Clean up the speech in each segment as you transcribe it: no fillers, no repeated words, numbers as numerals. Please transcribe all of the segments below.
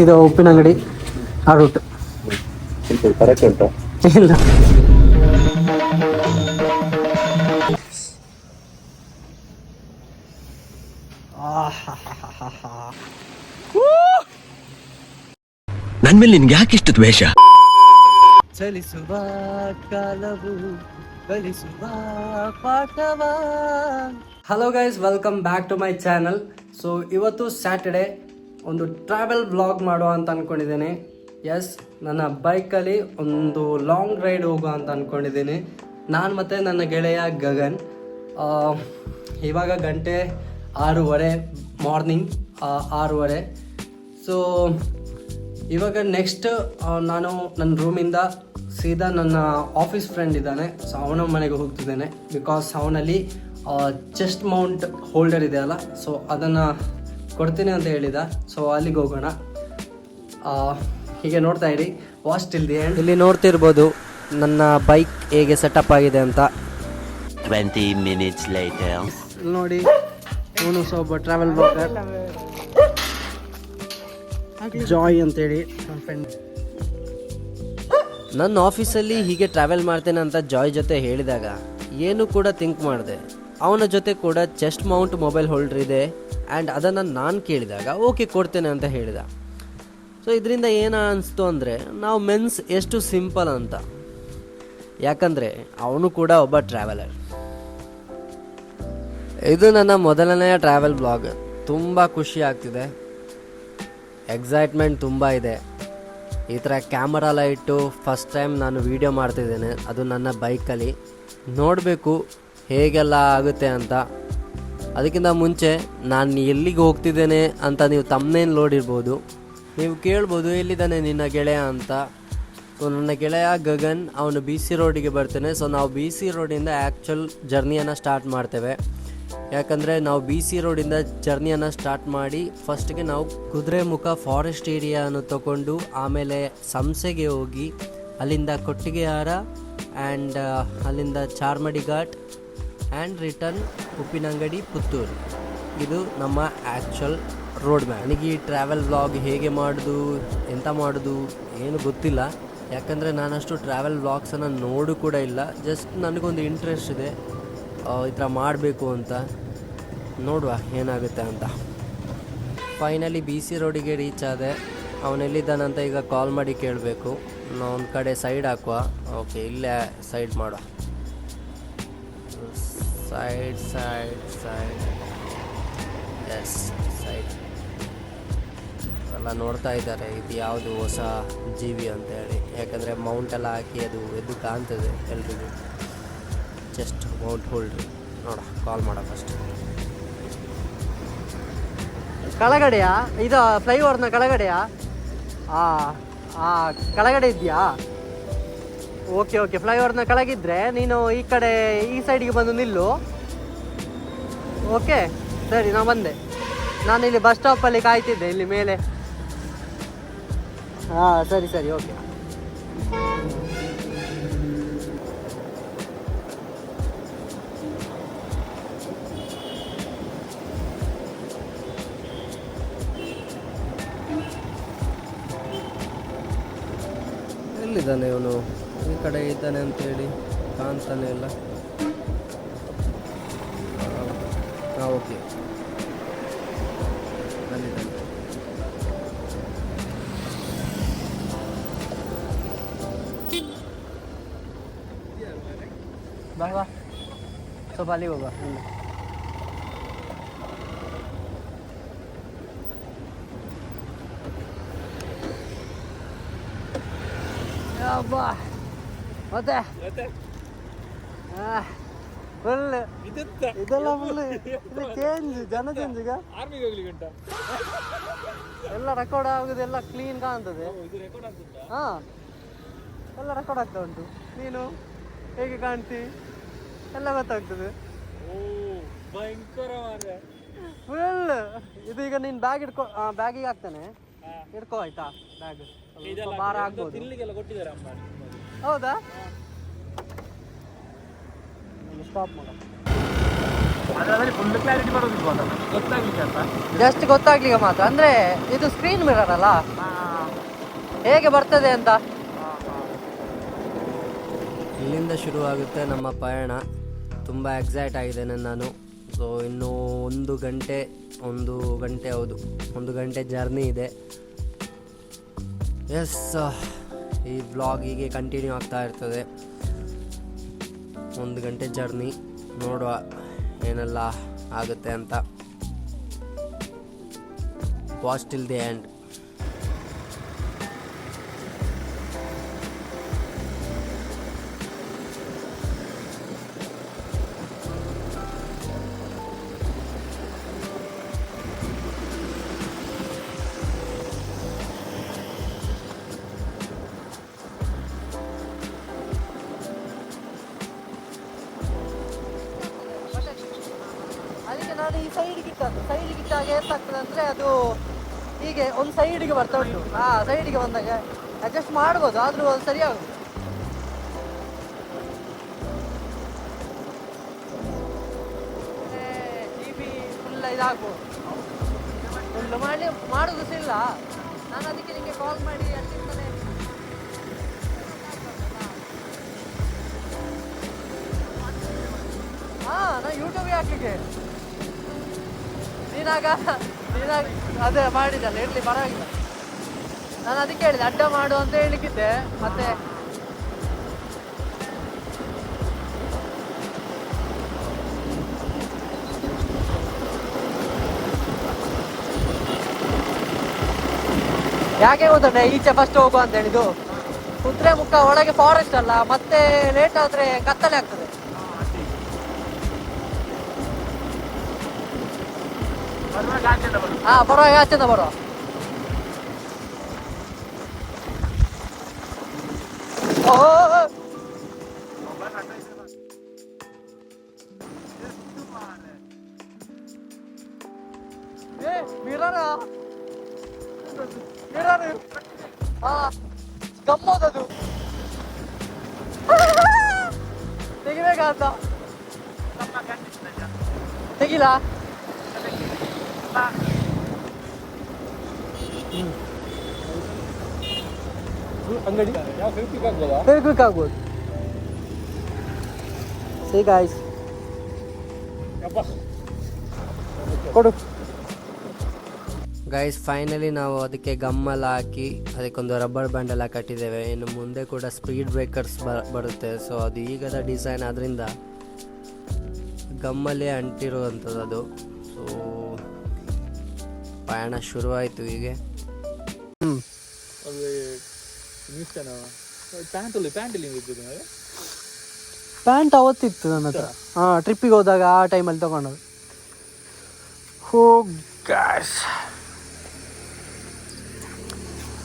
ಇದು ಉಪ್ಪಿನಂಗಡಿ ಆ root correct ಉಂಟು. ಇಲ್ಲ. ನನ್ ಮೇಲೆ ನಿನ್ಗೆ ಯಾಕೆ ಇಷ್ಟು ದ್ವೇಷ? ಚಲಿಸುವ ಕಾಲವು ಕಲಿಸುವ ಪಾಠವ. Hello guys, welcome back to my channel. So ಇವತ್ತು ಸ್ಯಾಟರ್ಡೆ, ಒಂದು ಟ್ರಾವೆಲ್ ವ್ಲಾಗ್ ಮಾಡುವ ಅಂತ ಅಂದ್ಕೊಂಡಿದ್ದೀನಿ. ಎಸ್, ನನ್ನ ಬೈಕಲ್ಲಿ ಒಂದು ಲಾಂಗ್ ರೈಡ್ ಹೋಗುವ ಅಂತ ಅಂದ್ಕೊಂಡಿದ್ದೀನಿ. ನಾನು ಮತ್ತು ನನ್ನ ಗೆಳೆಯ ಗಗನ್. ಇವಾಗ ಗಂಟೆ 6:30 ಮಾರ್ನಿಂಗ್ 6:30. ಸೊ ಇವಾಗ ನೆಕ್ಸ್ಟ್ ನಾನು ನನ್ನ ರೂಮಿಂದ ಸೀದಾ ನನ್ನ ಆಫೀಸ್ ಫ್ರೆಂಡ್ ಇದ್ದಾನೆ, ಸೊ ಅವನ ಮನೆಗೆ ಹೋಗ್ತಿದ್ದೇನೆ. ಬಿಕಾಸ್ ಅವನಲ್ಲಿ ಚೆಸ್ಟ್ ಮೌಂಟ್ ಹೋಲ್ಡರ್ ಇದೆ ಅಲ್ಲ, ಸೊ ಅದನ್ನು ಕೊಡ್ತೀನಿ ಅಂತ ಹೇಳಿದ. ಸೊ ಅಲ್ಲಿಗೆ ಹೋಗೋಣ. ಹೀಗೆ ನೋಡ್ತಾ ಇರಿ, ವಾಚ್ ಟಿಲ್ ದಿ ಎಂಡ್. ಇಲ್ಲಿ ನೋಡ್ತಿರ್ಬೋದು ನನ್ನ ಬೈಕ್ ಹೇಗೆ ಸೆಟಪ್ ಆಗಿದೆ ಅಂತ. 20 minutes later. ನೋಡಿ, ಅವನು ಒಬ್ಬ ಟ್ರಾವೆಲ್ ಬ್ಲಾಗರ್, ಜಾಯ್ ಅಂತೇಳಿ ನನ್ನ ಫ್ರೆಂಡ್. ನನ್ನ ಆಫೀಸಲ್ಲಿ ಹೀಗೆ ಟ್ರಾವೆಲ್ ಮಾಡ್ತೇನೆ ಅಂತ ಜಾಯ್ ಜೊತೆ ಹೇಳಿದಾಗ ಏನು ಕೂಡ ಥಿಂಕ್ ಮಾಡಿದೆ. ಅವನ ಜೊತೆ ಕೂಡ ಚೆಸ್ಟ್ ಮೌಂಟ್ ಮೊಬೈಲ್ ಹೋಲ್ಡರ್ ಇದೆ ಆ್ಯಂಡ್ ಅದನ್ನು ನಾನು ಕೇಳಿದಾಗ ಓಕೆ ಕೊಡ್ತೇನೆ ಅಂತ ಹೇಳಿದ. ಸೊ ಇದರಿಂದ ಏನು ಅನಿಸ್ತು ಅಂದರೆ ನಾವು ಮೆನ್ಸ್ ಎಷ್ಟು ಸಿಂಪಲ್ ಅಂತ. ಯಾಕಂದರೆ ಅವನು ಕೂಡ ಒಬ್ಬ ಟ್ರಾವೆಲರ್. ಇದು ನನ್ನ ಮೊದಲನೆಯ ಟ್ರಾವೆಲ್ ಬ್ಲಾಗ್. ತುಂಬ ಖುಷಿ ಆಗ್ತಿದೆ, ಎಕ್ಸೈಟ್ಮೆಂಟ್ ತುಂಬ ಇದೆ. ಈ ಥರ ಕ್ಯಾಮರಾ ಎಲ್ಲ ಇಟ್ಟು ಫಸ್ಟ್ ಟೈಮ್ ನಾನು ವೀಡಿಯೋ ಮಾಡ್ತಿದ್ದೇನೆ, ಅದು ನನ್ನ ಬೈಕಲ್ಲಿ. ನೋಡಬೇಕು ಹೇಗೆಲ್ಲ ಆಗುತ್ತೆ ಅಂತ. ಅದಕ್ಕಿಂತ ಮುಂಚೆ ನಾನು ಎಲ್ಲಿಗೆ ಹೋಗ್ತಿದ್ದೇನೆ ಅಂತ ನೀವು ತಮ್ಮನೇನು ನೋಡಿರ್ಬೋದು. ನೀವು ಕೇಳ್ಬೋದು ಎಲ್ಲಿದ್ದಾನೆ ನಿನ್ನ ಗೆಳೆಯ ಅಂತ. ಸೊ ನನ್ನ ಗೆಳೆಯ ಗಗನ್, ಅವನು BC ರೋಡಿಗೆ ಬರ್ತೇನೆ. ಸೊ ನಾವು BC ರೋಡಿಂದ ಆ್ಯಕ್ಚುಲ್ ಜರ್ನಿಯನ್ನು ಸ್ಟಾರ್ಟ್ ಮಾಡ್ತೇವೆ. ಯಾಕಂದರೆ ನಾವು BC ರೋಡಿಂದ ಜರ್ನಿಯನ್ನು ಸ್ಟಾರ್ಟ್ ಮಾಡಿ ಫಸ್ಟಿಗೆ ನಾವು ಕುದುರೆಮುಖ ಫಾರೆಸ್ಟ್ ಏರಿಯಾನು ತಗೊಂಡು ಆಮೇಲೆ ಸಂಸೆಗೆ ಹೋಗಿ ಅಲ್ಲಿಂದ ಕೊಟ್ಟಿಗೆಹಾರ ಆ್ಯಂಡ್ ಅಲ್ಲಿಂದ ಚಾರ್ಮಡಿ ಘಾಟ್ ಆ್ಯಂಡ್ ರಿಟರ್ನ್ ಉಪ್ಪಿನಂಗಡಿ ಪುತ್ತೂರು. ಇದು ನಮ್ಮ ಆ್ಯಕ್ಚುಲ್ ರೋಡ್ ಮ್ಯಾಪ್. ನನಗೆ ಈ ಟ್ರಾವೆಲ್ ವ್ಲಾಗ್ ಹೇಗೆ ಮಾಡೋದು, ಎಂತ ಮಾಡೋದು ಏನು ಗೊತ್ತಿಲ್ಲ. ಯಾಕಂದರೆ ನಾನಷ್ಟು ಟ್ರಾವೆಲ್ ವ್ಲಾಗ್ಸನ್ನು ನೋಡು ಕೂಡ ಇಲ್ಲ. ಜಸ್ಟ್ ನನಗೊಂದು ಇಂಟ್ರೆಸ್ಟ್ ಇದೆ ಈ ಥರ ಮಾಡಬೇಕು ಅಂತ. ನೋಡುವ ಏನಾಗುತ್ತೆ ಅಂತ. ಫೈನಲಿ BC ರೋಡಿಗೆ ರೀಚ್ ಆದೆ. ಅವನೆಲ್ಲಿದ್ದಾನಂತ ಈಗ ಕಾಲ್ ಮಾಡಿ ಕೇಳಬೇಕು. ಒಂದು ಕಡೆ ಸೈಡ್ ಹಾಕುವ. ಓಕೆ, ಇಲ್ಲೇ ಸೈಡ್ ಮಾಡುವ. Side side side yes side ಎಲ್ಲ ನೋಡ್ತಾ ಇದ್ದಾರೆ ಇದು ಯಾವುದು ಹೊಸ ಜೀವಿ ಅಂತ ಹೇಳಿ. ಯಾಕಂದರೆ ಮೌಂಟೆಲ್ಲ ಹಾಕಿ ಅದು ಎದ್ದು ಕಾಣ್ತದೆ ಎಲ್ರಿಗೂ. ಚೆಸ್ಟ್ ಮೌಂಟ್ ಹೋಲ್ಡ್ರಿ ನೋಡ, ಕಾಲ್ ಮಾಡ ಫಸ್ಟ್. ಕೆಳಗಡೆಯಾ? ಇದು ಫ್ಲೈಓವರ್ನ ಕೆಳಗಡೆಯಾ? ಕೆಳಗಡೆ ಇದೆಯಾ? ಓಕೆ ಓಕೆ, ಫ್ಲೈಓವರ್ನ ಕೆಳಗಿದ್ರೆ ನೀನು ಈ ಕಡೆ ಈ ಸೈಡಿಗೆ ಬಂದು ನಿಲ್ಲು. ಓಕೆ ಸರಿ, ನಾನು ಬಂದೆ. ನಾನು ಇಲ್ಲಿ ಬಸ್ ಸ್ಟಾಪಲ್ಲಿ ಕಾಯ್ತಿದ್ದೆ ಇಲ್ಲಿ ಮೇಲೆ. ಸರಿ ಸರಿ, ಓಕೆ. ಎಲ್ಲಿದ್ದಾನೆ ಇವನು? ಈ ಕಡೆ ಇದ್ದಾನೆ ಅಂತೇಳಿ ಕಾಣ್ತಾನೆ ಇಲ್ಲ. ಓಕೆ, ಅಲ್ಲಿದ್ದಾನೆ. ಬಾ ಬಾ, ಸ್ವಲ್ಪ ಅಲ್ಲಿಗೆ ಹೋಗುವ. ಅಬ್ಬಾ, ಮತ್ತೆ ಫುಲ್ ಇದೆಲ್ಲ ಫುಲ್ ಚೇಂಜ್, ಜನ ಚೇಂಜ್. ಈಗ ಎಲ್ಲ ರೆಕಾರ್ಡ್ ಆಗುದು, ಎಲ್ಲ ಕ್ಲೀನ್ ಕಾಣ್ತದೆ. ಹಾಂ, ಎಲ್ಲ ರೆಕಾರ್ಡ್ ಆಗ್ತಾ ಉಂಟು. ನೀನು ಹೇಗೆ ಕಾಣ್ತಿ ಎಲ್ಲ ಗೊತ್ತಾಗ್ತದೆ. ಫುಲ್ ಇದು. ಈಗ ನೀನು ಬ್ಯಾಗ್ ಇಟ್ಕೊ, ಬ್ಯಾಗಿಗೆ ಹಾಕ್ತಾನೆ, ಇಟ್ಕೋ ಆಯ್ತಾ? ಬ್ಯಾಗ್ ಭಾರ ಆಗ್ಬೋದು. ಹೌದಾ? ಸ್ಟಾಪ್ ಮಾಡ. ಜಸ್ಟ್ ಗೊತ್ತಾಗ್ಲಿಕ್ಕೆ ಮಾತ್ರ, ಅಂದರೆ ಇದು ಸ್ಕ್ರೀನ್ ಮಿರರ್ ಅಲ್ಲ, ಹೇಗೆ ಬರ್ತದೆ ಅಂತ. ಇಲ್ಲಿಂದ ಶುರುವಾಗುತ್ತೆ ನಮ್ಮ ಪಯಣ. ತುಂಬ ಎಕ್ಸೈಟ್ ಆಗಿದ್ದೇನೆ ನಾನು. ಸೊ ಇನ್ನೂ ಒಂದು ಗಂಟೆ ಹೌದು, 1 ಗಂಟೆ ಜರ್ನಿ ಇದೆ. ಎಸ್, ಈ ವ್ಲಾಗ್ ಹೀಗೆ ಕಂಟಿನ್ಯೂ ಆಗ್ತಾ ಇರ್ತದೆ. 1 ಗಂಟೆ ಜರ್ನಿ, ನೋಡುವ ಏನೆಲ್ಲ ಆಗುತ್ತೆ ಅಂತ. Watch till the end. ಅದಕ್ಕೆ ನಾನು ಈ ಸೈಡಿಗೆ ಇಟ್ಟಾಗ ಎಷ್ಟಾಗ್ತದೆ ಅಂದರೆ ಅದು ಹೀಗೆ ಒಂದು ಸೈಡಿಗೆ ಬರ್ತಾ ಉಂಟು. ಸೈಡಿಗೆ ಬಂದಾಗ ಅಡ್ಜಸ್ಟ್ ಮಾಡ್ಬೋದು, ಆದರೂ ಅದು ಸರಿಯಾಗೋದು. GB ಫುಲ್ ಇದಾಗ್ಬೋದು, ಫುಲ್ ಮಾಡೋದು ಸಹ ಇಲ್ಲ. ನಾನು ಅದಕ್ಕೆ ನಿಮಗೆ ಕಾಲ್ ಮಾಡಿ ಅಲ್ಲಿಂದಲೇ ನಾನು ಯೂಟ್ಯೂಬ್ಗೆ ಹಾಕಲಿಕ್ಕೆ ನೀನಾಗ ಅದೇ ಮಾಡಿದ್ದಲ್ಲ, ಇರಲಿ ಪರವಾಗಿಲ್ಲ. ನಾನು ಅದಕ್ಕೆ ಹೇಳಿದೆ ಅಡ್ಡ ಮಾಡು ಅಂತ ಹೇಳಿಕ್ಕಿದ್ದೆ. ಮತ್ತೆ ಯಾಕೆ ಗೊತ್ತಂಡೆ ಈಚೆ ಫಸ್ಟ್ ಹೋಗುವ ಅಂತ ಹೇಳಿದ್ದು. ಕುದುರೆಮುಖ ಒಳಗೆ ಫಾರೆಸ್ಟ್ ಅಲ್ಲ, ಮತ್ತೆ ಲೇಟ್ ಆದರೆ ಕತ್ತಲೆ ಆಗ್ತದೆ. ಪರವಾಗಿ ಆಚೆಂದ ಬರುವ. ಗಮ್ಮೋದದು ತೆಗಿಬೇಕಂತ ತೆಗಿಲ. ಅಂಗಡಿ ಕ್ವಿಕ್ ಆಗ್ಬೋದು. See guys, ಕೊಡು ಗೈಸ್. ಫೈನಲಿ ನಾವು ಅದಕ್ಕೆ ಗಮ್ಮೆಲ್ಲ ಹಾಕಿ ಅದಕ್ಕೊಂದು ರಬ್ಬರ್ ಬ್ಯಾಂಡ್ ಎಲ್ಲ ಕಟ್ಟಿದ್ದೇವೆ. ಇನ್ನು ಮುಂದೆ ಕೂಡ ಸ್ಪೀಡ್ ಬ್ರೇಕರ್ಸ್ ಬರುತ್ತೆ. ಸೊ ಅದು ಈಗದ ಡಿಸೈನ್, ಅದರಿಂದ ಗಮ್ಮಲ್ಲೇ ಅಂಟಿರುವಂಥದ್ದು ಅದು. ಸೊ ಪಯಣ ಶುರುವಾಯಿತು ಹೀಗೆ. ಪ್ಯಾಂಟ್ ಅವತ್ತಿತ್ತು ನನ್ನ ಹತ್ರ, ಟ್ರಿಪ್ಪಿಗೆ ಹೋದಾಗ ಆ ಟೈಮಲ್ಲಿ ತಗೊಂಡದ್ದು.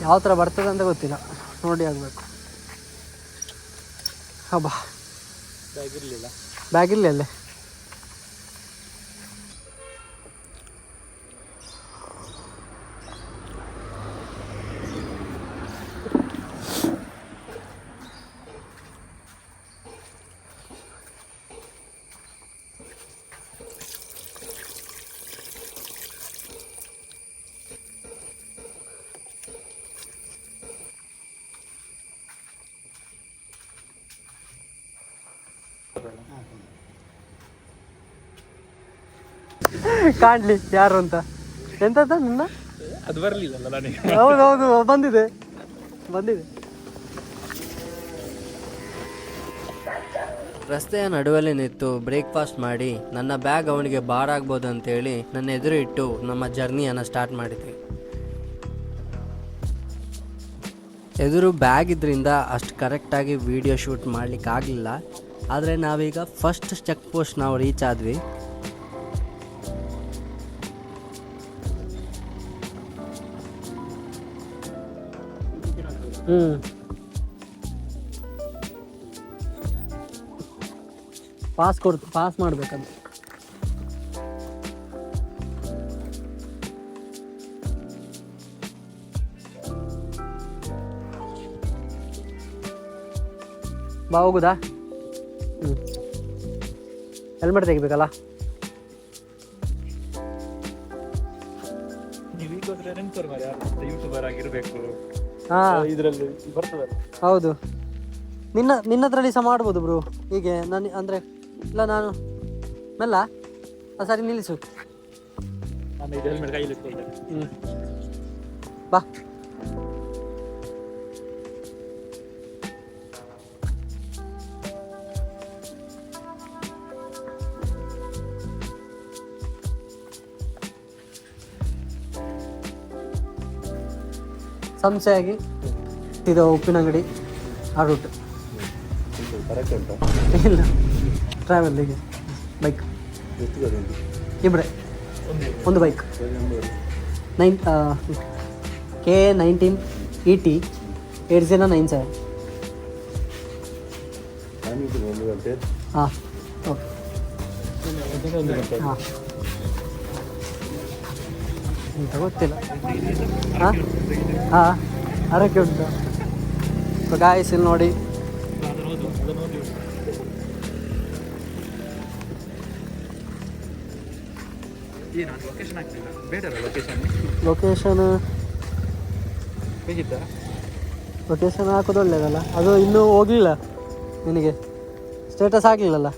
ಯಾವ ಥರ ಬರ್ತದೆ ಅಂತ ಗೊತ್ತಿಲ್ಲ, ನೋಡಿ ಆಗಬೇಕು. ಹಬ್ಬ ಬ್ಯಾಗ್ ಇರಲಿ ಅಲ್ಲೇ. ಕಾಣ್ಲಿ ಯಾರು ಅಂತ. ಎಂತದ ನಿನ್ನ ಅದು ಬರಲಿಲ್ಲ ನನಗೆ. ಹೌದೌದು, ಬಂದಿದೆ. ರಸ್ತೆಯ ನಡುವಲ್ಲಿ ನಿಂತು ಬ್ರೇಕ್ಫಾಸ್ಟ್ ಮಾಡಿ ನನ್ನ ಬ್ಯಾಗ್ ಅವನಿಗೆ ಭಾರ ಆಗ್ಬೋದು ಅಂತೇಳಿ ನನ್ನ ಎದುರು ಇಟ್ಟು ನಮ್ಮ ಜರ್ನಿಯನ್ನು ಸ್ಟಾರ್ಟ್ ಮಾಡಿದ್ವಿ. ಎದುರು ಬ್ಯಾಗ್ ಇದ್ರಿಂದ ಅಷ್ಟು ಕರೆಕ್ಟಾಗಿ ವಿಡಿಯೋ ಶೂಟ್ ಮಾಡಲಿಕ್ಕೆ ಆಗಲಿಲ್ಲ. ಆದರೆ ನಾವೀಗ ಫಸ್ಟ್ ಚೆಕ್ ಪೋಸ್ಟ್ ನಾವು ರೀಚ್ ಆದ್ವಿ. ಪಾಸ್ ಮಾಡ್ಬೇಕಂತ. ಬಾ ಹೋಗುದಾ? ಹೆಲ್ಮೆಟ್ ತೆಗಿಬೇಕಲ್ಲ. ಮಾಡ್ತಾರೆ ಮಾರ್ರೆ, ಯಾರು ಯೂಟ್ಯೂಬರ್ ಆಗಿರ್ಬೇಕು ಹಾಂ ಇದರಲ್ಲಿ ಬರ್ತದಲ್ಲ. ಹೌದು. ನಿನ್ನದ್ರಲ್ಲಿ ಸಹ ಮಾಡ್ಬೋದು ಬ್ರೋ. ಹೀಗೆ ನಾನು ಅಂದರೆ ಇಲ್ಲ ನಾನು ಮೆಲ್ಲ ಸರಿ ನಿಲ್ಲಿಸು. ನಾನು ಇದು ಹೆಲ್ಮೆಟ್ ಕೈಯಲ್ಲಿ ಇಟ್ಕೊಳ್ತೇನೆ. ಬಾ. ಸಂಶಯಾಗಿ ಇದು ಉಪ್ಪಿನಂಗಡಿ ಆ ರೂಟ್ ಇಲ್ಲ ಟ್ರಾವೆಲ್ಲಿಗೆ ಬೈಕ್ ಇಬ್ಬರೇ ಒಂದು ಬೈಕ್ K19 ET 8097. ಹಾಂ ಓಕೆ ಹಾಂ ಎಂತ ಗೊತ್ತಿಲ್ಲ. ಹಾಂ ಹಾಂ ಆರೋಗ್ಯ ಉಂಟು ಗಾಯಸ್ ಇಲ್ಲಿ ನೋಡಿ. ಲೊಕೇಶನ್ ಹೇಗಿದ್ದ? ಲೊಕೇಶನ್ ಹಾಕೋದು ಒಳ್ಳೇದಲ್ಲ. ಅದು ಇನ್ನೂ ಹೋಗಲಿಲ್ಲ, ನಿನಗೆ ಸ್ಟೇಟಸ್ ಆಗಲಿಲ್ಲಲ್ಲ.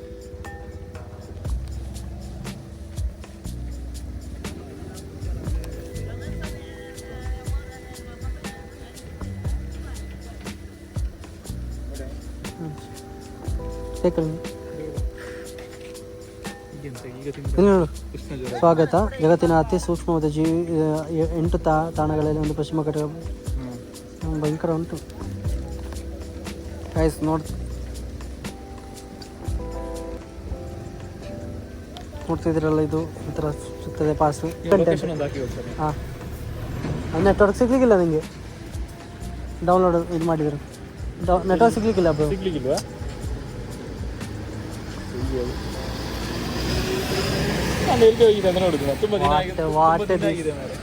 ಸ್ವಾಗತ. ಜಗತ್ತಿನ ಅತಿ ಸೂಕ್ಷ್ಮವಾದ 8 ತಾಣಗಳಲ್ಲಿ ಒಂದು ಪಶ್ಚಿಮ ಘಟ್ಟ. ಭಯಂಕರ ಉಂಟು ಗೈಸ್. ನೋಡ್ತಿದ್ದೀರಲ್ಲ, ಇದು ಈ ಥರ ಸಿಗ್ತದೆ ಪಾಸ್. ಹಾಂ ನೆಟ್ವರ್ಕ್ ಸಿಗ್ಲಿಕ್ಕಿಲ್ಲ ನನಗೆ. ಡೌನ್ಲೋಡ್ ಇದು ಮಾಡಿದ್ರು, ನೆಟ್ವರ್ಕ್ ಸಿಗ್ಲಿಕ್ಕಿಲ್ಲ ಬ್ರೋ. ಸಿಗ್ಲಿಕ್ಕಿಲ್ವಾ? ನಾನು ಎಲ್ಲಿ ಹೋಗಿದೆ ಅಂತ ನೋಡುದು. ತುಂಬ ದಿನ ಆಗಿದೆ ಮಾರ್ರೆ.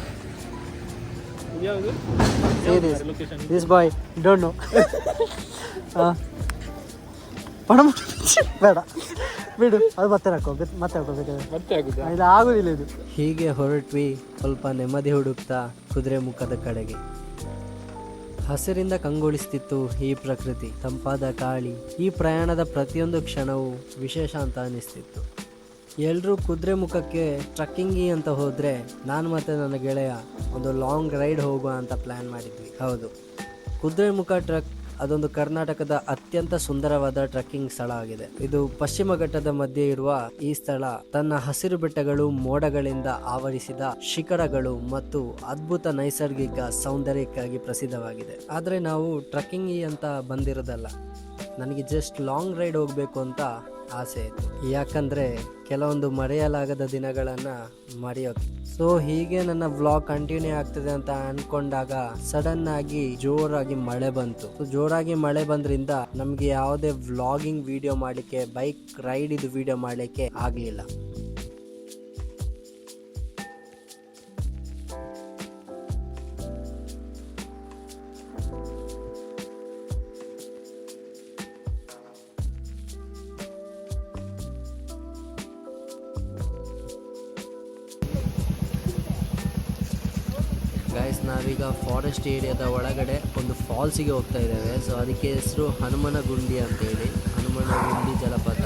ಯಾವುದು location? This boy don't know. ಬೇಡ ಬಿಡು, ಅದು ಮತ್ತೆ ಹಾಕೋಬೇಕಾದ್ರೆ ಮತ್ತೆ ಆಗುದಾ? ಇದು ಆಗುದಿಲ್ಲ ಇದು. ಹೀಗೆ ಹೊರಟ್ವಿ ಸ್ವಲ್ಪ ನೆಮ್ಮದಿ ಹುಡುಕ್ತಾ ಕುದುರೆ ಮುಖದ ಕಡೆಗೆ. ಹಸಿರಿಂದ ಕಂಗೊಳಿಸ್ತಿತ್ತು ಈ ಪ್ರಕೃತಿ, ತಂಪಾದ ಗಾಳಿ. ಈ ಪ್ರಯಾಣದ ಪ್ರತಿಯೊಂದು ಕ್ಷಣವೂ ವಿಶೇಷ ಅಂತ ಅನಿಸ್ತಿತ್ತು. ಎಲ್ಲರೂ ಕುದುರೆ ಮುಖಕ್ಕೆ ಟ್ರಕ್ಕಿಂಗಿ ಅಂತ ಹೋದರೆ ನಾನು ಮತ್ತು ನನ್ನ ಗೆಳೆಯ ಒಂದು ಲಾಂಗ್ ರೈಡ್ ಹೋಗುವ ಅಂತ ಪ್ಲ್ಯಾನ್ ಮಾಡಿದ್ವಿ. ಹೌದು, ಕುದುರೆ ಮುಖ ಟ್ರಕ್ ಅದೊಂದು ಕರ್ನಾಟಕದ ಅತ್ಯಂತ ಸುಂದರವಾದ ಟ್ರಕ್ಕಿಂಗ್ ಸ್ಥಳ ಆಗಿದೆ. ಇದು ಪಶ್ಚಿಮ ಘಟ್ಟದ ಮಧ್ಯೆ ಇರುವ ಈ ಸ್ಥಳ ತನ್ನ ಹಸಿರು ಬೆಟ್ಟಗಳು, ಮೋಡಗಳಿಂದ ಆವರಿಸಿದ ಶಿಖರಗಳು ಮತ್ತು ಅದ್ಭುತ ನೈಸರ್ಗಿಕ ಸೌಂದರ್ಯಕ್ಕಾಗಿ ಪ್ರಸಿದ್ಧವಾಗಿದೆ. ಆದರೆ ನಾವು ಟ್ರಕ್ಕಿಂಗ್ ಅಂತ ಬಂದಿರೋದಲ್ಲ, ನನಗೆ ಜಸ್ಟ್ ಲಾಂಗ್ ರೈಡ್ ಹೋಗಬೇಕು ಅಂತ ಆಸೆ ಇತ್ತು. ಯಾಕಂದರೆ ಕೆಲವೊಂದು ಮರೆಯಲಾಗದ ದಿನಗಳನ್ನು ಮರೆಯೋಕೆ. ಸೊ ಹೀಗೆ ನನ್ನ ವ್ಲಾಗ್ ಕಂಟಿನ್ಯೂ ಆಗ್ತದೆ ಅಂತ ಅಂದ್ಕೊಂಡಾಗ ಸಡನ್ ಆಗಿ ಜೋರಾಗಿ ಮಳೆ ಬಂತು. ಜೋರಾಗಿ ಮಳೆ ಬಂದ್ರಿಂದ ನಮಗೆ ಯಾವುದೇ ವ್ಲಾಗಿಂಗ್ ವಿಡಿಯೋ ಮಾಡಲಿಕ್ಕೆ, ಬೈಕ್ ರೈಡ್ ಇದು ವಿಡಿಯೋ ಮಾಡಲಿಕ್ಕೆ ಆಗಲಿಲ್ಲ. ಗೈಸ್, ನಾವೀಗ ಫಾರೆಸ್ಟ್ ಏರಿಯಾದ ಒಳಗಡೆ ಒಂದು ಫಾಲ್ಸಿಗೆ ಹೋಗ್ತಾ ಇದ್ದೇವೆ. ಸೊ ಅದಕ್ಕೆ ಹೆಸರು ಹನುಮನಗುಂಡಿ ಅಂತೇಳಿ, ಹನುಮನಗುಂಡಿ ಜಲಪಾತ.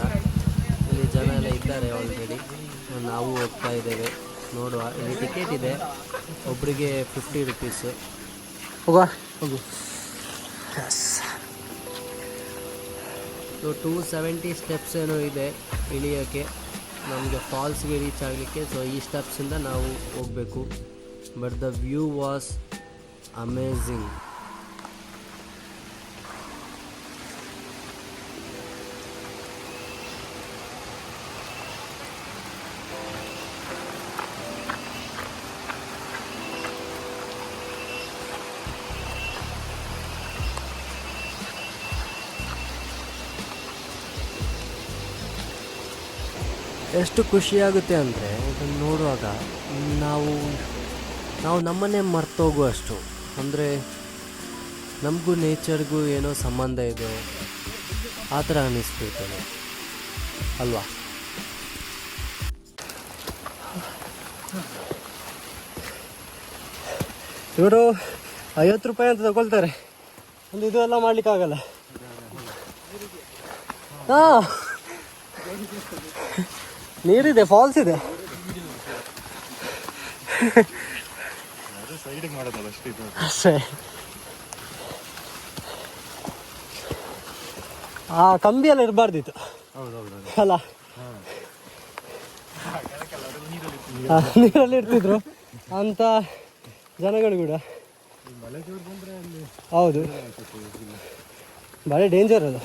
ಇಲ್ಲಿ ಜನ ಎಲ್ಲ ಇದ್ದಾರೆ ಆಲ್ರೆಡಿ. ನಾವು ಹೋಗ್ತಾ ಇದ್ದೇವೆ, ನೋಡುವ. ಇಲ್ಲಿ ಟಿಕೆಟ್ ಇದೆ, ಒಬ್ಬರಿಗೆ 50 ರುಪೀಸು. ಹೋಗು. ಸೊ 270 ಸ್ಟೆಪ್ಸ್ ಏನೋ ಇದೆ ಇಳಿಯೋಕ್ಕೆ ನಮಗೆ ಫಾಲ್ಸ್ಗೆ ರೀಚ್ ಆಗಲಿಕ್ಕೆ. ಸೊ ಈ ಸ್ಟೆಪ್ಸಿಂದ ನಾವು ಹೋಗಬೇಕು. But the view was amazing. ಎಷ್ಟು ಖುಷಿಯಾಗುತ್ತೆ ಅಂದರೆ ಇದನ್ನು ನೋಡುವಾಗ ನಾವು ನಮ್ಮನ್ನೇ ಮರ್ತೋಗುವಷ್ಟು. ಅಂದರೆ ನಮಗೂ ನೇಚರ್ಗೂ ಏನೋ ಸಂಬಂಧ ಇದೆ ಆ ಥರ ಅನ್ನಿಸ್ಬಿಡ್ತದೆ ಅಲ್ವಾ? ಇವರು 50 ರೂಪಾಯಿ ಅಂತ ತಗೊಳ್ತಾರೆ. ಒಂದು ಇದು ಎಲ್ಲ ಮಾಡ್ಲಿಕ್ಕಾಗಲ್ಲ. ಹಾಂ, ನೀರಿದೆ, ಫಾಲ್ಸ್ ಇದೆ. ಅಷ್ಟೇ. ಆ ಕಂಬಿ ಎಲ್ಲ ಇರಬಾರ್ದಿತ್ತು ಅಲ್ಲ, ನೀರಲ್ಲಿ ಇರ್ತಿದ್ರು ಅಂತ ಜನಗಳು ಕೂಡ. ಹೌದು, ಭಾಳ ಡೇಂಜರ್ ಅದು.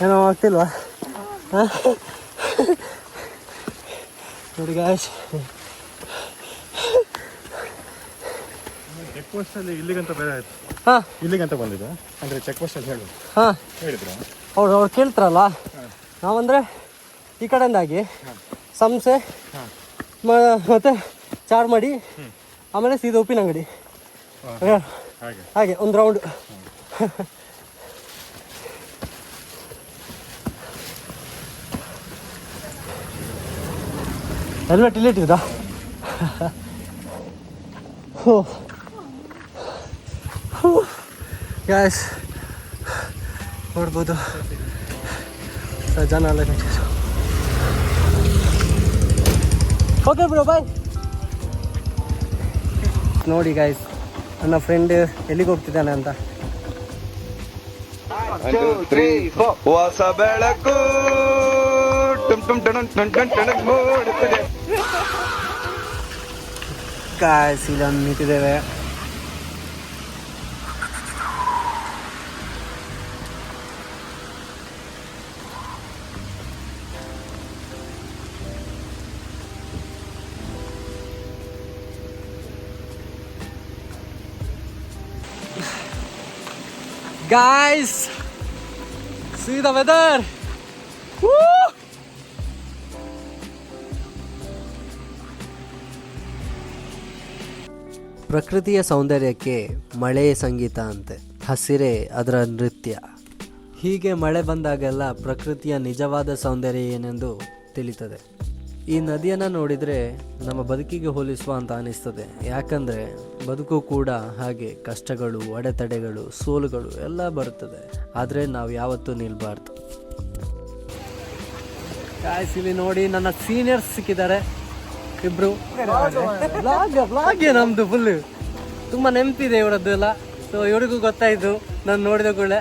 ಏನೋ ಆಗ್ತಿಲ್ವಾ? ನೋಡಿ ಗಾಯ್ಸ್, ಚೆಕ್ ಪೋಸ್ಟ್ ಅಲ್ಲಿ ಇಲ್ಲಿಗಂತ ಬೇರೆ ಆಯ್ತು. ಹಾಂ, ಇಲ್ಲಿಗಂತ ಬಂದಿದ್ದು ಅಂದ್ರೆ ಚೆಕ್ ಪೋಸ್ಟ್ ಅಲ್ಲಿ ಹೇಳು ಹಾಂ ಹೇಳಿದ್ರು. ಅವ್ರು ಕೇಳ್ತಾರಲ್ಲ, ನಾವಂದರೆ ಈ ಕಡೆಯಿಂದಾಗಿ ಸಂಸೆ ಮತ್ತು ಚಾರ್ಮಡಿ, ಆಮೇಲೆ ಸೀದಾ ಉಪ್ಪಿನಂಗಡಿ, ಹಾಗೆ ಒಂದು ರೌಂಡ್. ಹೆಲ್ಮೆಟ್ ಇಲ್ಲಿಟ್ಟಿದ್ದಾ? ಗ್ಯಾಸ್ ನೋಡ್ಬೋದು, ಜನ ಎಲ್ಲ ಕಟ್ಟಿದ್ರು. ಓಕೆ ಬ್ರೋ, ಬಾಯ್. ನೋಡಿ ಗಾಯ್ಸ್, ನನ್ನ ಫ್ರೆಂಡ್ ಎಲ್ಲಿಗೆ ಹೋಗ್ತಿದ್ದಾನೆ ಅಂತ. ಹೊಸ ಬೆಳಕು ಗಾಯ್ಸ್, ಇಲ್ಲೊಂದು ನಿಂತಿದ್ದೇವೆ. Guys, see the weather. Woo! ಪ್ರಕೃತಿಯ ಸೌಂದರ್ಯಕ್ಕೆ ಮಳೆಯ ಸಂಗೀತ ಅಂತೆ, ಹಸಿರೇ ಅದರ ನೃತ್ಯ. ಹೀಗೆ ಮಳೆ ಬಂದಾಗೆಲ್ಲ ಪ್ರಕೃತಿಯ ನಿಜವಾದ ಸೌಂದರ್ಯ ಏನೆಂದು ತಿಳಿತದೆ. ಈ ನದಿಯನ್ನು ನೋಡಿದರೆ ನಮ್ಮ ಬದುಕಿಗೆ ಹೋಲಿಸುವ ಅಂತ ಅನಿಸ್ತದೆ. ಯಾಕಂದರೆ ಬದುಕು ಕೂಡ ಹಾಗೆ ಕಷ್ಟಗಳು, ಅಡೆತಡೆಗಳು, ಸೋಲುಗಳು ಎಲ್ಲ ಬರುತ್ತದೆ. ಆದರೆ ನಾವು ಯಾವತ್ತೂ ನಿಲ್ಬಾರ್ದು. ಗಾಯ್ಸ್, ಇಲ್ಲಿ ನೋಡಿ ನನ್ನ ಸೀನಿಯರ್ಸ್ ಸಿಕ್ಕಿದ್ದಾರೆ ಇಬ್ರು. ವ್ಲಾಗ್ ನಮ್ದು ಫುಲ್ ತುಂಬ ನೆನಪಿದೆ ಇವರದ್ದು ಎಲ್ಲ. ಸೊ ಇವರಿಗೂ ಗೊತ್ತಾಯಿತು ನಾನು ನೋಡಿದ ಕೂಡಲೇ.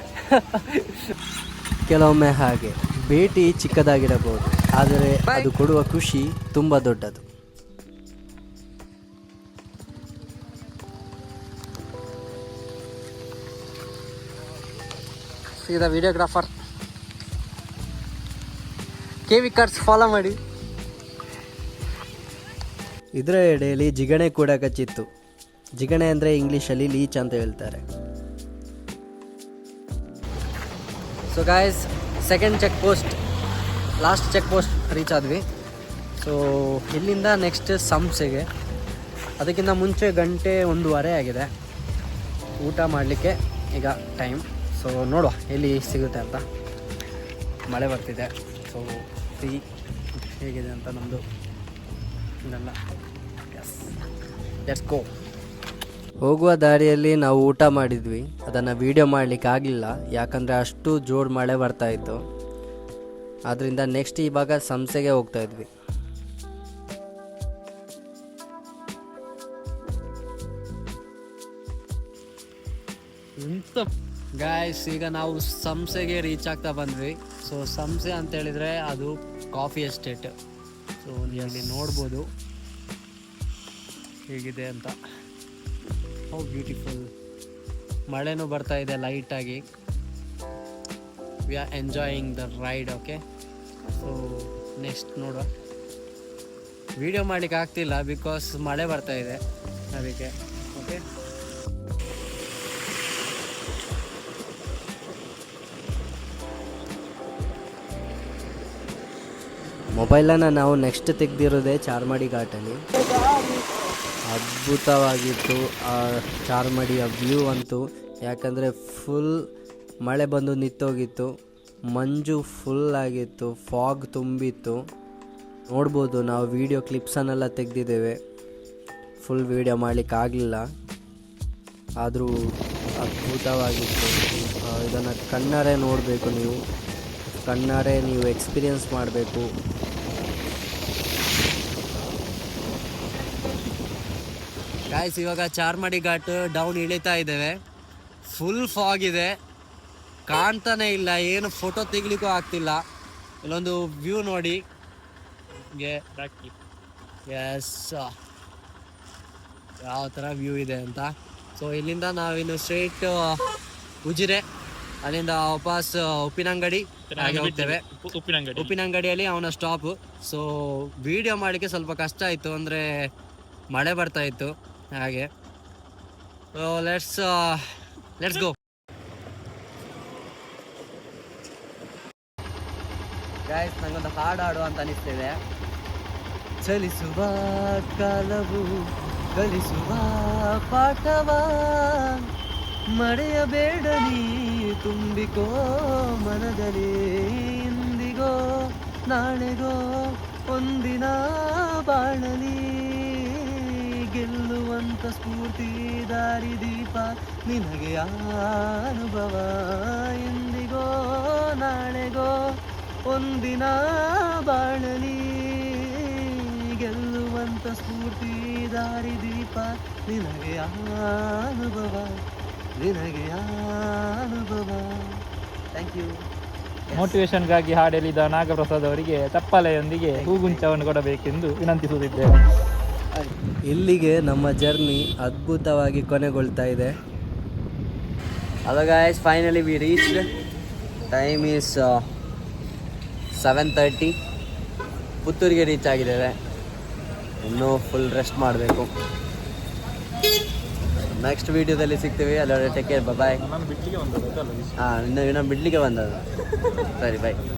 ಕೆಲವೊಮ್ಮೆ ಹಾಗೆ ಭೇಟಿ ಚಿಕ್ಕದಾಗಿರಬಹುದು, ಆದರೆ ಅದು ಕೊಡುವ ಖುಷಿ ತುಂಬ ದೊಡ್ಡದು. ಸೀದಾ ವಿಡಿಯೋಗ್ರಾಫರ್ KV ಕಾರ್ಸ್ ಫಾಲೋ ಮಾಡಿ. ಇದರ ಎಡೆಯಲ್ಲಿ ಜಿಗಣೆ ಕೂಡ ಕಚ್ಚಿತ್ತು. ಜಿಗಣೆ ಅಂದರೆ ಇಂಗ್ಲೀಷಲ್ಲಿ ಲೀಚ್ ಅಂತ ಹೇಳ್ತಾರೆ. So guys, second check post, last check post reach ಆದ್ವಿ. ಸೊ ಇಲ್ಲಿಂದ ನೆಕ್ಸ್ಟ್ ಸಂಸೆಗೆ. ಅದಕ್ಕಿಂತ ಮುಂಚೆ 1:30 ಆಗಿದೆ. ಊಟ ಮಾಡಲಿಕ್ಕೆ ಈಗ ಟೈಮ್. ಸೊ ನೋಡುವ ಎಲ್ಲಿ ಸಿಗುತ್ತೆ ಅಂತ. ಮಳೆ ಬರ್ತಿದೆ. ಸೊ ಹೇಗಿದೆ ಅಂತ ನಮ್ಮದು ಇದೆಲ್ಲ. Yes, let's go. ಹೋಗುವ ದಾರಿಯಲ್ಲಿ ನಾವು ಊಟ ಮಾಡಿದ್ವಿ. ಅದನ್ನು ವೀಡಿಯೋ ಮಾಡಲಿಕ್ಕೆ ಆಗಲಿಲ್ಲ, ಯಾಕಂದರೆ ಅಷ್ಟು ಜೋರು ಮಳೆ ಬರ್ತಾಯಿತ್ತು. ಆದ್ದರಿಂದ ನೆಕ್ಸ್ಟ್ ಇವಾಗ ಸಂಸೆಗೆ ಹೋಗ್ತಾ ಇದ್ವಿ. ಗಾಯ್ಸ್, ಈಗ ನಾವು ಸಂಸೆಗೆ ರೀಚ್ ಆಗ್ತಾ ಬಂದ್ವಿ. ಸೊ ಸಂಸೆ ಅಂತ ಹೇಳಿದರೆ ಅದು ಕಾಫಿ ಎಸ್ಟೇಟ್. ಸೊ ನೀವು ಅಲ್ಲಿ ನೋಡ್ಬೋದು ಹೇಗಿದೆ ಅಂತ. How beautiful. ಮಳೆನೂ ಬರ್ತಾ ಇದೆ ಲೈಟಾಗಿ. We are enjoying the ride. Okay, so next ನೋಡುವ. ವಿಡಿಯೋ ಮಾಡಲಿಕ್ಕೆ ಆಗ್ತಿಲ್ಲ ಬಿಕಾಸ್ ಮಳೆ ಬರ್ತಾ ಇದೆ, ಅದಕ್ಕೆ. ಓಕೆ, ಮೊಬೈಲನ್ನು ನಾವು ನೆಕ್ಸ್ಟ್ ತೆಗೆದಿರೋದೇ ಚಾರ್ಮಾಡಿ ಘಾಟಲ್ಲಿ. ಅದ್ಭುತವಾಗಿತ್ತು ಆ ಚಾರ್ಮಾಡಿಯ ವ್ಯೂ ಅಂತೂ. ಯಾಕಂದರೆ ಫುಲ್ ಮಳೆ ಬಂದು ನಿಂತೋಗಿತ್ತು, ಮಂಜು ಫುಲ್ ಆಗಿತ್ತು, ಫಾಗ್ ತುಂಬಿತ್ತು. ನೋಡ್ಬೋದು, ನಾವು ವೀಡಿಯೋ ಕ್ಲಿಪ್ಸನ್ನೆಲ್ಲ ತೆಗೆದಿದ್ದೇವೆ, ಫುಲ್ ವೀಡಿಯೋ ಮಾಡಲಿಕ್ಕಾಗಲಿಲ್ಲ, ಆದರೂ ಅದ್ಭುತವಾಗಿತ್ತು. ಇದನ್ನು ಕಣ್ಣಾರೆ ನೋಡಬೇಕು, ನೀವು ಕಣ್ಣಾರೆ ನೀವು ಎಕ್ಸ್ಪೀರಿಯನ್ಸ್ ಮಾಡಬೇಕು. ಗಾಯ್ಸ್, ಇವಾಗ ಚಾರ್ಮಾಡಿ ಘಾಟ್ ಡೌನ್ ಇಳಿತಾ ಇದ್ದೇವೆ. ಫುಲ್ ಫಾಗ್ ಇದೆ, ಕಾಣ್ತಾನೆ ಇಲ್ಲ, ಏನು ಫೋಟೋ ತೆಗಿಲಿಕ್ಕೂ ಆಗ್ತಿಲ್ಲ. ಇಲ್ಲೊಂದು ವ್ಯೂ ನೋಡಿ, ಎಸ್ ಯಾವ ಥರ ವ್ಯೂ ಇದೆ ಅಂತ. ಸೊ ಇಲ್ಲಿಂದ ನಾವಿನ್ನು ಸ್ಟ್ರೇಟ್ ಉಜಿರೆ, ಅಲ್ಲಿಂದ ವಾಪಸ್ ಉಪ್ಪಿನಂಗಡಿ ಹಾಗೆ ಹೋಗ್ತೇವೆ. ಉಪ್ಪಿನಂಗಡಿಯಲ್ಲಿ ಅವನ ಸ್ಟಾಪ್. ಸೊ ವಿಡಿಯೋ ಮಾಡಲಿಕ್ಕೆ ಸ್ವಲ್ಪ ಕಷ್ಟ ಆಯಿತು, ಅಂದರೆ ಮಳೆ ಬರ್ತಾ ಇತ್ತು ಹಾಗೆ. So let's go guys. ನಂಗೊಂದು ಹಾಡು ಅಂತ ಅನಿಸ್ತಿದೆ. ಚಲಿಸುವ ಕಾಲವು ಕಲಿಸುವ ಪಾಠವ ಮರೆಯಬೇಡ ನೀ, ತುಂಬಿಕೋ ಮನದಲ್ಲಿ ಇಂದಿಗೋ ನಾಳೆಗೋ ಒಂದಿನ ಬಾಳಲಿ. ಗೆಲ್ಲುವಂತ ಸ್ಫೂರ್ತಿ ದಾರಿದೀಪ ನಿನಗೆ ಅನುಭವ, ಇಂದಿಗೋ ನಾಳೆಗೋ ಒಂದಿನ ಬಾಳಲಿ. ಗೆಲ್ಲುವಂತ ಸ್ಫೂರ್ತಿ ದಾರಿದೀಪ ನಿನಗೆ ಅನುಭವ, ನಿನಗೆ ಅನುಭವ. Thank you. ಮೋಟಿವೇಶನ್ಗಾಗಿ ಹಾಡೆಲಿದ ನಾಗಪ್ರಸಾದ್ ಅವರಿಗೆ ಚಪ್ಪಲೆಯೊಂದಿಗೆ ಹೂಗುಂಚವನ್ನು ಕೊಡಬೇಕೆಂದು ವಿನಂತಿಸುತ್ತಿದ್ದೇವೆ. ಇಲ್ಲಿಗೆ ನಮ್ಮ ಜರ್ನಿ ಅದ್ಭುತವಾಗಿ ಕೊನೆಗೊಳ್ತಾ ಇದೆ. Hello guys, finally we reached. Time is 7:30. ಪುತ್ತೂರಿಗೆ ರೀಚ್ ಆಗಿದ್ದೇವೆ. ಇನ್ನೂ ಫುಲ್ ರೆಸ್ಟ್ ಮಾಡಬೇಕು. ನೆಕ್ಸ್ಟ್ ವೀಡಿಯೋದಲ್ಲಿ ಸಿಗ್ತೀವಿ. ಅಲ್ಲೊಡೆ ಟೇಕ್ ಕೇರ್, ಬಾಯ್. ನಾನು ಬಿಡ್ಲಿಕ್ಕೆ ಬಂದದ್ದು ಹಾಂ, ಇನ್ನೂ ಬಿಡ್ಲಿಕ್ಕೆ ಬಂದದ್ದು. ಸರಿ, ಬಾಯ್.